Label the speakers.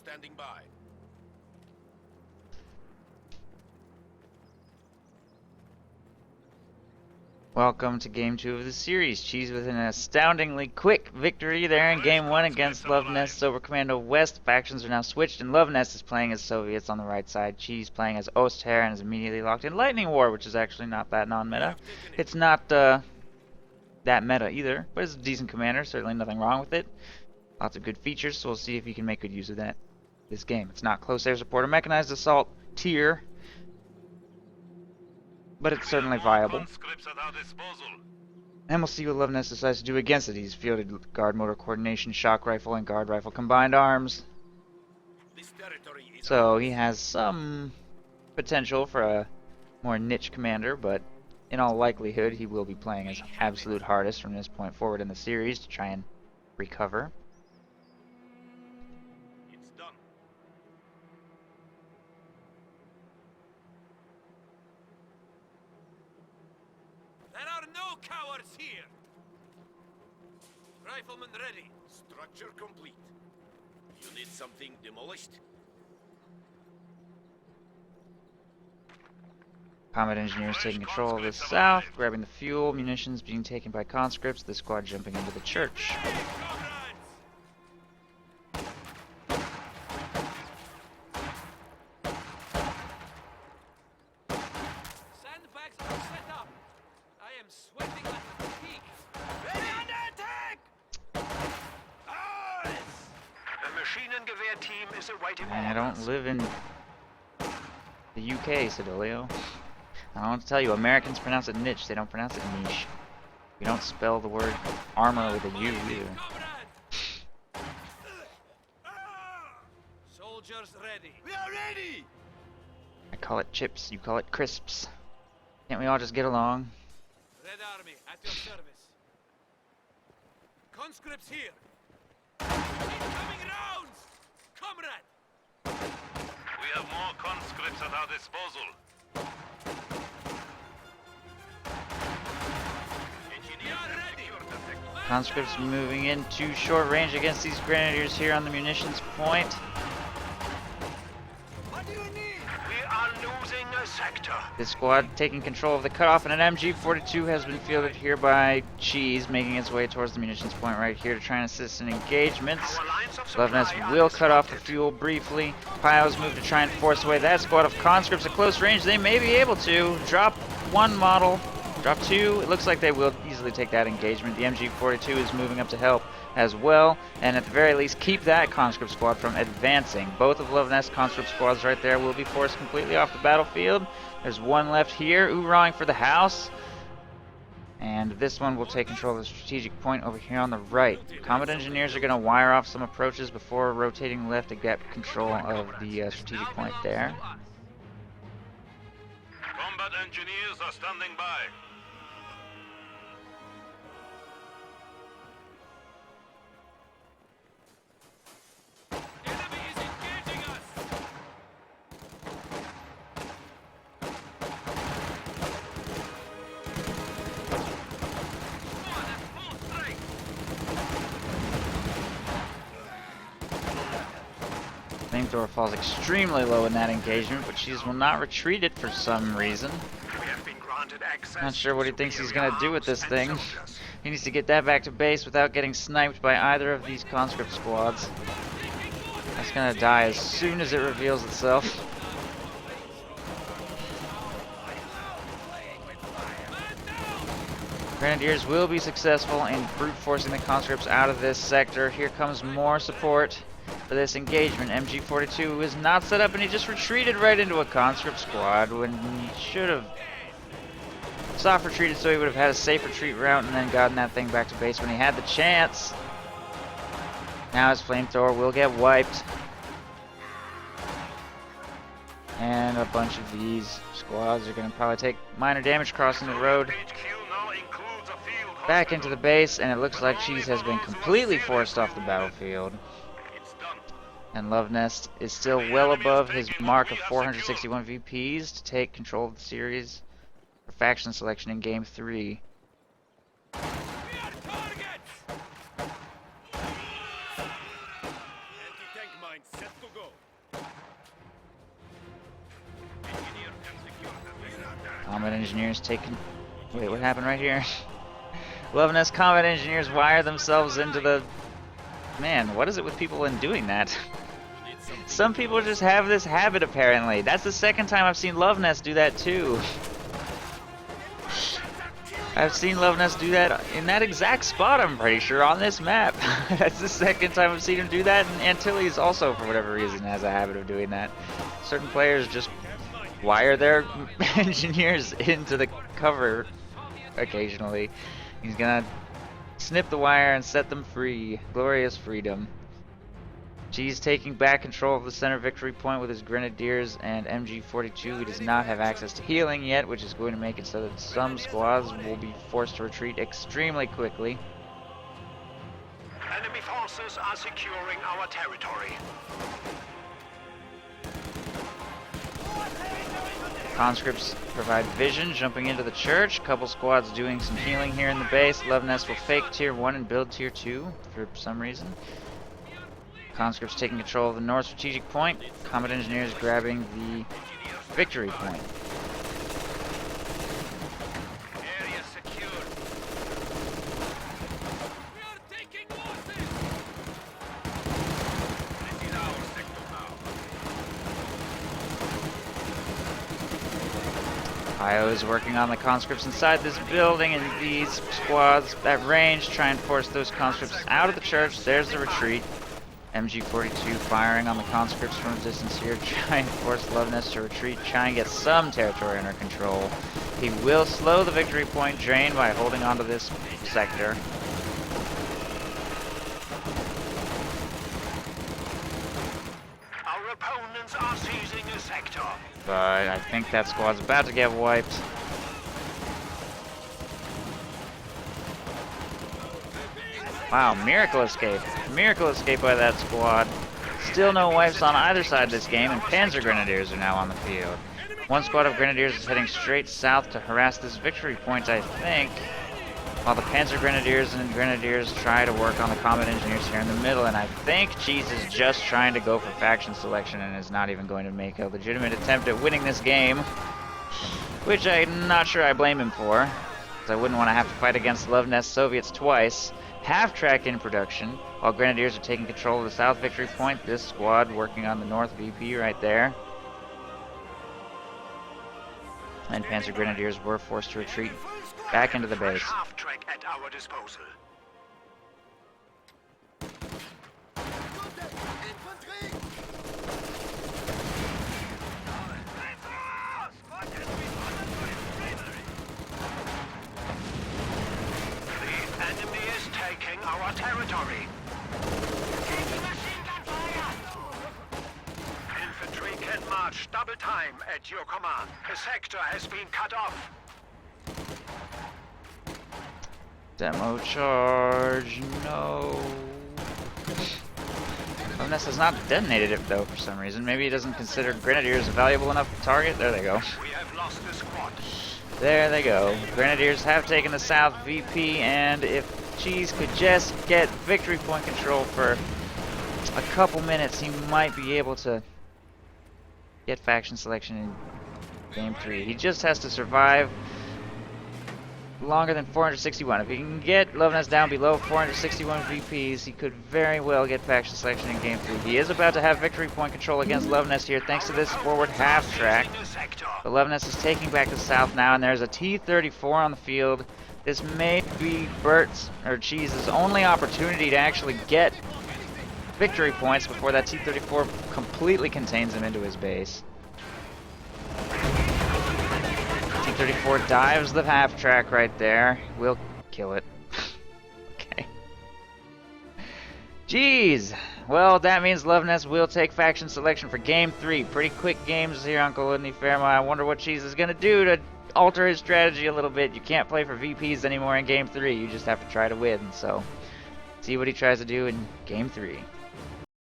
Speaker 1: standing by.
Speaker 2: Welcome to Game 2 of the series. Cheese with an astoundingly quick victory there in Game 1 against Luvnest over Commando West. Factions are now switched, and Luvnest is playing as Soviets on the right side. Cheese playing as Osther and is immediately locked in Lightning War, which is actually not that non-meta. It's not that meta either, but it's a decent commander. Certainly nothing wrong with it. Lots of good features, so we'll see if you can make good use of that this game. It's not close air support or mechanized assault tier, but it's certainly viable. And we'll see what Luvnest decides to do against it. He's fielded guard motor coordination, shock rifle, and guard rifle combined arms. So he has some potential for a more niche commander, but in all likelihood he will be playing his absolute hardest from this point forward in the series to try and recover.
Speaker 1: Cowards here! Rifleman ready. Structure complete. You need something demolished?
Speaker 2: Combat engineers taking control of the south, grabbing the fuel, munitions being taken by conscripts, the squad jumping into the church. I don't live in the UK, Sedolio. I don't want to tell you, Americans pronounce it niche, they don't pronounce it niche. We don't spell the word armor with a U either.
Speaker 1: Soldiers ready. We are ready!
Speaker 2: I call it chips, you call it crisps. Can't we all just get along?
Speaker 1: Red Army, at your service. Conscripts here. Incoming rounds! Comrade! We have more conscripts at our disposal.
Speaker 2: Conscripts moving into short range against these grenadiers here on the munitions point.
Speaker 1: What do you need? We are losing a sector.
Speaker 2: This squad taking control of the cutoff, and an MG42 has been fielded here by Cheese, making its way towards the munitions point right here to try and assist in engagements. Luvnest will cut off the fuel briefly. Pios move to try and force away that squad of conscripts at close range. They may be able to drop one model, drop two. It looks like they will easily take that engagement. The MG42 is moving up to help as well, and at the very least keep that conscript squad from advancing. Both of Luvnest conscript squads right there will be forced completely off the battlefield. There's one left here, oorahing for the house. And this one will take control of the strategic point over here on the right. Combat engineers are going to wire off some approaches before rotating left to get control of the strategic point there.
Speaker 1: Combat engineers are standing by. Enemy is engaging us.
Speaker 2: Flamethrower falls extremely low in that engagement, but Cheese will not retreat it for some reason. Not sure what he thinks he's going to do with this thing. He needs to get that back to base without getting sniped by either of these conscript squads. That's going to die as soon as it reveals itself. Grenadiers will be successful in brute forcing the conscripts out of this sector. Here comes more support for this engagement. MG42 is not set up, and he just retreated right into a conscript squad when he should have soft retreated, so he would have had a safe retreat route and then gotten that thing back to base when he had the chance. Now his flamethrower will get wiped, and a bunch of these squads are going to probably take minor damage crossing the road back into the base, and it looks like Cheese has been completely forced off the battlefield. And Luvnest is still well above his mark of 461 VPs to take control of the series for faction selection in Game 3.
Speaker 1: Anti-tank mines Set to go. Engineer can secure the
Speaker 2: Combat engineers taking... Wait, what happened right here? Luvnest combat engineers wire themselves into the... Man, what is it with people in doing that? Some people just have this habit, apparently. That's the second time I've seen Luvnest do that, too. I've seen Luvnest do that in that exact spot, I'm pretty sure, on this map. That's the second time I've seen him do that, and Antilles also, for whatever reason, has a habit of doing that. Certain players just wire their engineers into the cover occasionally. He's gonna snip the wire and set them free. Glorious freedom. G's taking back control of the center victory point with his Grenadiers and MG42. He does not have access to healing yet, which is going to make it so that some squads will be forced to retreat extremely quickly.
Speaker 1: enemy forces are securing our territory.
Speaker 2: Conscripts provide vision, jumping into the church. Couple squads doing some healing here in the base. Luvnest will fake tier 1 and build tier 2 for some reason. Conscripts taking control of the north strategic point. Combat engineers grabbing the victory point.
Speaker 1: Area secured. We are taking losses. This is our sector now.
Speaker 2: IO is working on the conscripts inside this building, and these squads at range try and force those conscripts out of the church. There's the retreat. MG42 firing on the conscripts from a distance here, trying to force Luvnest to retreat, try and get some territory under control. He will slow the victory point drain by holding onto this sector.
Speaker 1: Our opponents are seizing a sector.
Speaker 2: But I think that squad's about to get wiped. Wow, miracle escape. Miracle escape by that squad. Still no wipes on either side of this game, and Panzer Grenadiers are now on the field. One squad of Grenadiers is heading straight south to harass this victory point, I think, while the Panzer Grenadiers and Grenadiers try to work on the combat engineers here in the middle, and I think Cheese is just trying to go for faction selection and is not even going to make a legitimate attempt at winning this game, which I'm not sure I blame him for, because I wouldn't want to have to fight against Luvnest Soviets twice. Half-track in production, while Grenadiers are taking control of the south victory point. This squad working on the north VP right there. And Panzer Grenadiers were forced to retreat back into the base.
Speaker 1: Half-track at our disposal. Our territory. Taking machine gun fire. Infantry can march double time at your command. The sector has been cut off.
Speaker 2: Demo charge, no. Luvnest has not detonated it though for some reason. Maybe he doesn't consider Grenadiers a valuable enough target. There they go.
Speaker 1: We have lost the squad.
Speaker 2: There they go. Grenadiers have taken the south VP, and if Cheese could just get victory point control for a couple minutes, he might be able to get faction selection in game 3. He just has to survive longer than 461. If he can get Luvnest down below 461 VPs, he could very well get faction selection in game 3. He is about to have victory point control against Luvnest here thanks to this forward half track. But Luvnest is taking back the south now, and there's a T-34 on the field. This may be Bert's, or Cheese's, only opportunity to actually get victory points before that T-34 completely contains him into his base. T-34 dives the half track right there. We'll kill it. Okay. Jeez. Well, that means Luvnest will take faction selection for game 3. Pretty quick games here on Kolodny Ferma. I wonder what Cheese is going to do to alter his strategy a little bit. You can't play for VPs anymore in game 3. You just have to try to win. So, see what he tries to do in game 3.